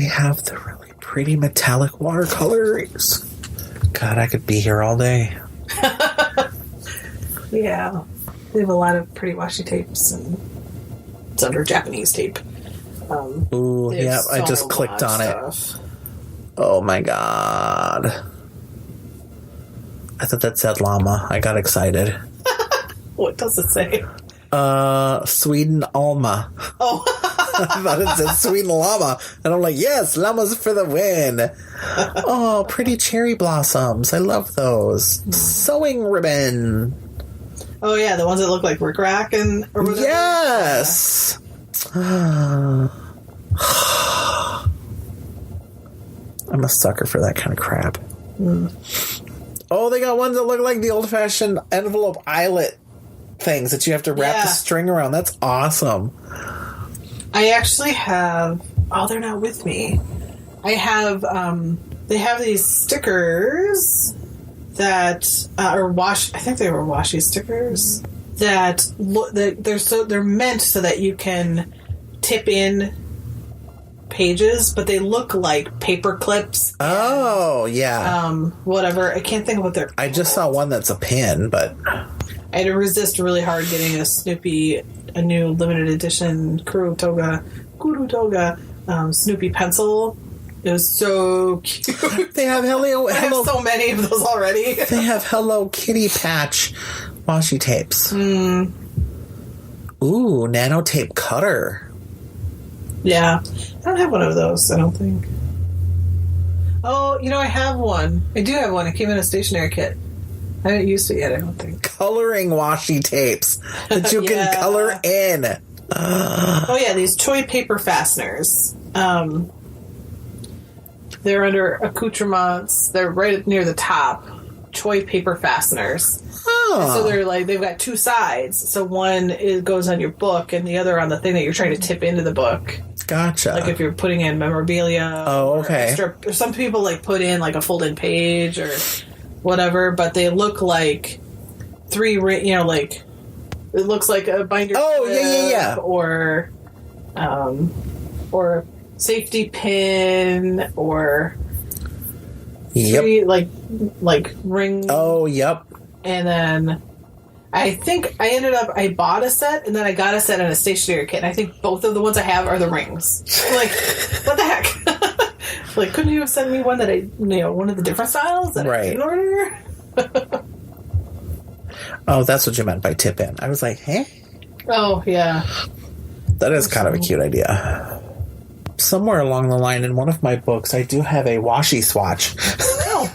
have the really pretty metallic watercolors. God, I could be here all day. Yeah. We have a lot of pretty washi tapes, and it's under Japanese tape. Ooh, yeah, I just clicked on it. Oh my god. I thought that said llama. I got excited. What does it say? Sweden Alma. Oh. I thought it said Sweden Llama. And I'm like, yes, llamas for the win. Oh, pretty cherry blossoms. I love those. Sewing ribbon. Oh, yeah, the ones that look like rickrack and... Or whatever. Yes! I'm a sucker for that kind of crap. Oh, they got ones that look like the old-fashioned envelope eyelet things that you have to wrap the string around. That's awesome. I actually have... Oh, they're not with me. I have... they have these stickers that are wash. I think they were washi stickers that look. They're meant so that you can tip in pages, but they look like paper clips. Oh, yeah. Whatever. I can't think of what they're called. I just saw one that's a pin, but I had to resist really hard getting a new limited edition Kurutoga Snoopy pencil. It was so cute. They have I have so many of those already. They have Hello Kitty patch washi tapes. Ooh, nanotape cutter. Yeah. I don't have one of those, I don't think. Oh, I have one. I do have one. It came in a stationery kit. I haven't used it yet, I don't think. Coloring washi tapes that you can color in. Oh, yeah, these Choi paper fasteners. They're under accoutrements. They're right near the top. Choi paper fasteners. Oh. So they've got two sides. So one goes on your book and the other on the thing that you're trying to tip into the book. Gotcha. Like if you're putting in memorabilia. Oh, okay. Or some people put in a fold-in page or whatever, but they look like it looks like a binder. Oh, yeah. Or safety pin or yep. like ring. Oh, yep. And then I think I bought a set and then I got a set in a stationery kit. And I think both of the ones I have are the rings. What the heck? Couldn't you have sent me one that one of the different styles that I didn't order? Oh, that's what you meant by tip in. I was like, hey? Oh, yeah. That is kind of a cute idea. Somewhere along the line in one of my books, I do have a washi swatch. Oh.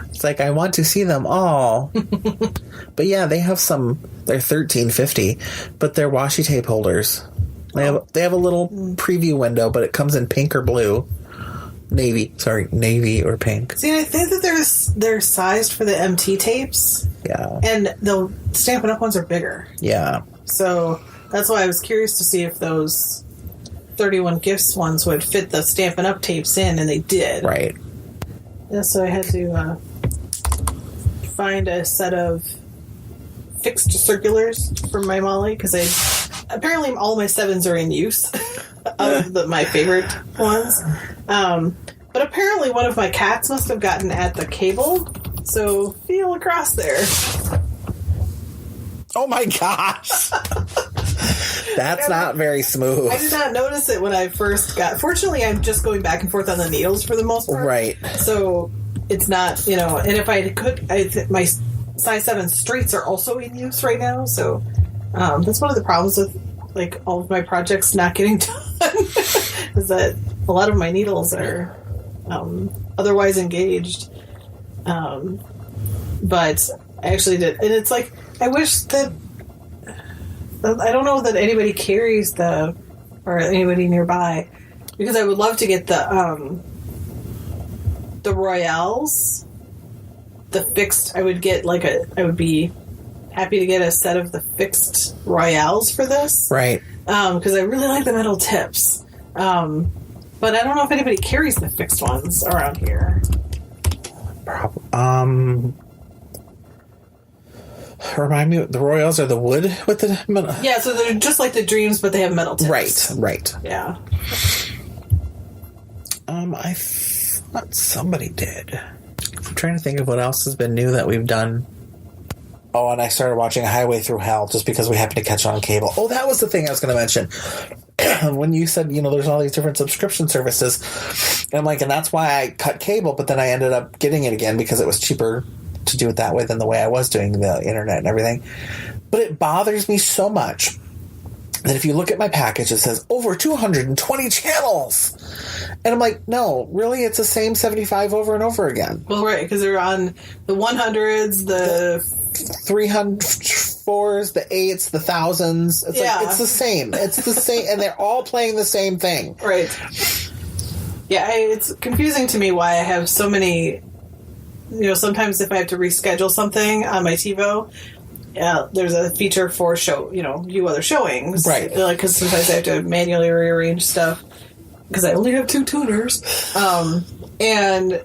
It's like, I want to see them all. But yeah, they have they're $13.50, but they're washi tape holders. They have a little preview window, but it comes in pink or blue. Navy or pink. See, I think that they're sized for the MT tapes. Yeah. And the Stampin' Up! Ones are bigger. Yeah. So that's why I was curious to see if those 31 Gifts ones would fit the Stampin' Up! Tapes in, and they did. Right. Yeah, so I had to find a set of fixed circulars for my Molly, because apparently all my 7s are in use of my favorite ones. But apparently one of my cats must have gotten at the cable, so feel across there. Oh my gosh! That's not very smooth. I did not notice it when I first got... Fortunately, I'm just going back and forth on the needles for the most part. Right. So it's not, and if I could... my size 7 straights are also in use right now, so that's one of the problems with all of my projects not getting done is that a lot of my needles are otherwise engaged. But I actually did. And it's I wish that... I don't know that anybody carries or anybody nearby, because I would love to get the Royales, the fixed. I would get I would be happy to get a set of the fixed Royales for this, right? Because I really like the metal tips, but I don't know if anybody carries the fixed ones around here. Remind me, the Royals are the wood with the metal. Yeah, so they're just like the Dreams, but they have metal tips. Right. Yeah. I thought somebody did. I'm trying to think of what else has been new that we've done. Oh, and I started watching Highway Through Hell just because we happened to catch it on cable. Oh, that was the thing I was going to mention. When you said, there's all these different subscription services, and I'm like, and that's why I cut cable, but then I ended up getting it again because it was cheaper to do it that way than the way I was doing the internet and everything. But it bothers me so much that if you look at my package, it says over 220 channels. And I'm like, no, really? It's the same 75 over and over again. Well, right, because they're on the 100s, the 304s, the 8s, the 1000s. It's like, it's the same. It's the same. And they're all playing the same thing. Right. Yeah, it's confusing to me why I have so many. Sometimes if I have to reschedule something on my TiVo, there's a feature for view other showings. Right. Like, because sometimes I have to manually rearrange stuff because I only have 2 tuners. And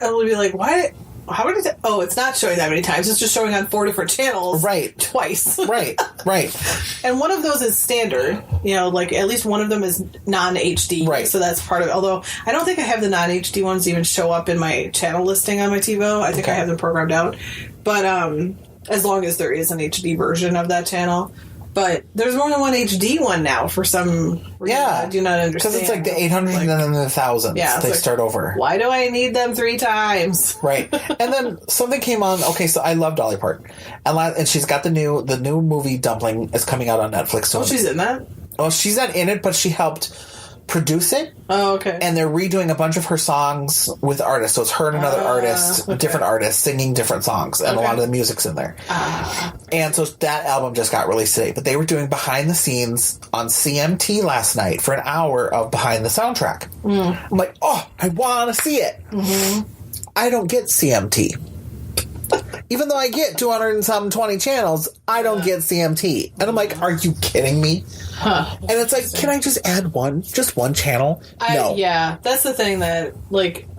I'll be like, why? How many times? Oh, it's not showing that many times. It's just showing on 4 different channels. Right. Twice. Right. And one of those is standard. Like at least one of them is non-HD. Right. So that's part of it. Although I don't think I have the non-HD ones even show up in my channel listing on my TiVo. I think I have them programmed out. But as long as there is an HD version of that channel. But there's more than one HD one now for some reason. I do not understand. Because it's like the 800 and then the 1000s. Yeah, they start over. Why do I need them 3 times? Right. And then something came on. Okay, so I love Dolly Parton. And she's got the new movie Dumpling is coming out on Netflix. So she's in that? Well, she's not in it, but she helped produce it. Oh, okay. And they're redoing a bunch of her songs with artists. So it's her and another artist, different artists, singing different songs. And a lot of the music's in there. And so that album just got released today. But they were doing behind the scenes on CMT last night for an hour of behind the soundtrack. I'm like, oh, I want to see it. Mm-hmm. I don't get CMT. Even though I get 220 channels, I don't get CMT. And I'm like, are you kidding me? And it's like, can I just add just one channel? No. Yeah, that's the thing that,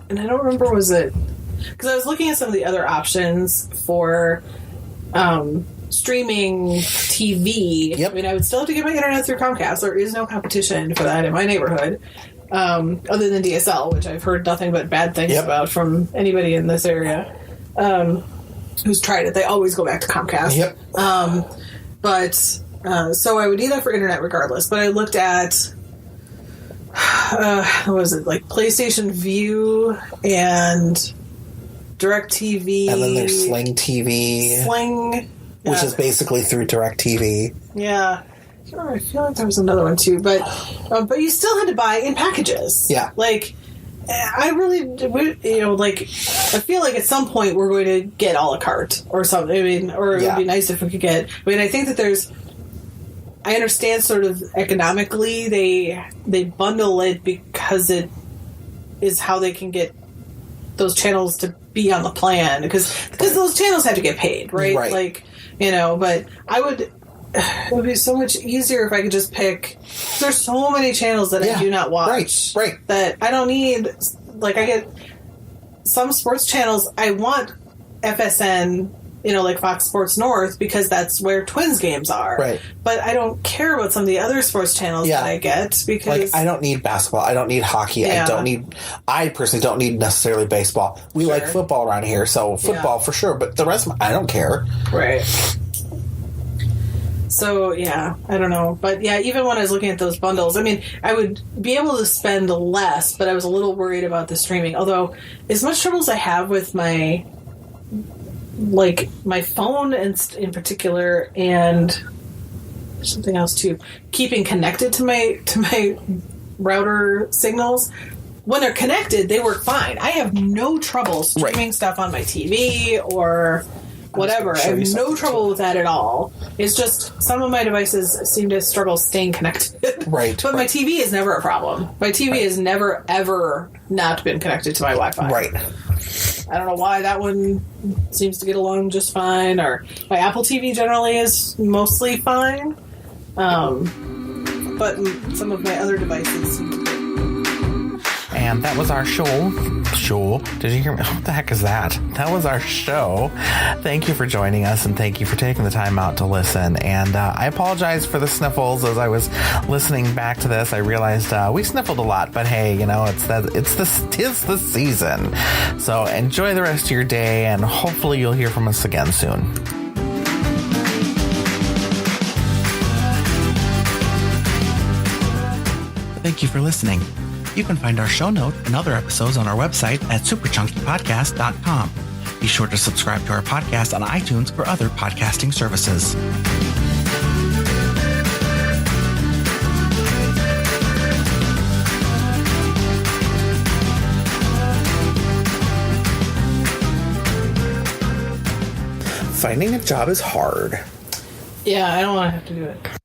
and I don't remember, was it... Because I was looking at some of the other options for streaming TV. Yep. I mean, I would still have to get my internet through Comcast. There is no competition for that in my neighborhood. Other than DSL, which I've heard nothing but bad things about from anybody in this area. Who's tried it. They always go back to Comcast. Yep. So I would need that for internet regardless. But I looked at, what was it, like PlayStation Vue and DirecTV. And then there's Sling TV. Which is basically through DirecTV. Yeah. I feel like there was another one too. But you still had to buy in packages. Yeah. I really, I feel like at some point we're going to get a la carte or something. I mean, or it would be nice if we could get. I mean, I think that I understand sort of economically they bundle it because it is how they can get those channels to be on the plan because those channels have to get paid, right? Right. But it would be so much easier if I could just pick. There's so many channels that I do not watch. Right. That I don't need. I get some sports channels. I want FSN, like Fox Sports North, because that's where Twins games are. Right. But I don't care about some of the other sports channels that I get because I don't need basketball. I don't need hockey. Yeah. I personally don't need necessarily baseball. We like football around here, so football for sure. But the rest, I don't care. Right. So, I don't know. But, even when I was looking at those bundles, I mean, I would be able to spend less, but I was a little worried about the streaming. Although, as much trouble as I have with my phone in particular, and something else too, keeping connected to my router signals, when they're connected, they work fine. I have no trouble streaming stuff on my TV or... whatever. I have no trouble with that at all. It's just some of my devices seem to struggle staying connected. Right. But my TV is never a problem. My TV has never, ever not been connected to my Wi-Fi. Right. I don't know why that one seems to get along just fine, or my Apple TV generally is mostly fine. But some of my other devices seem to be. And that was our show. Did you hear me? What the heck is that? That was our show. Thank you for joining us, and thank you for taking the time out to listen. And I apologize for the sniffles as I was listening back to this. I realized we sniffled a lot, but hey, you know, tis the season. So enjoy the rest of your day, and hopefully you'll hear from us again soon. Thank you for listening. You can find our show notes and other episodes on our website at superchunkypodcast.com. Be sure to subscribe to our podcast on iTunes or other podcasting services. Finding a job is hard. Yeah, I don't want to have to do it.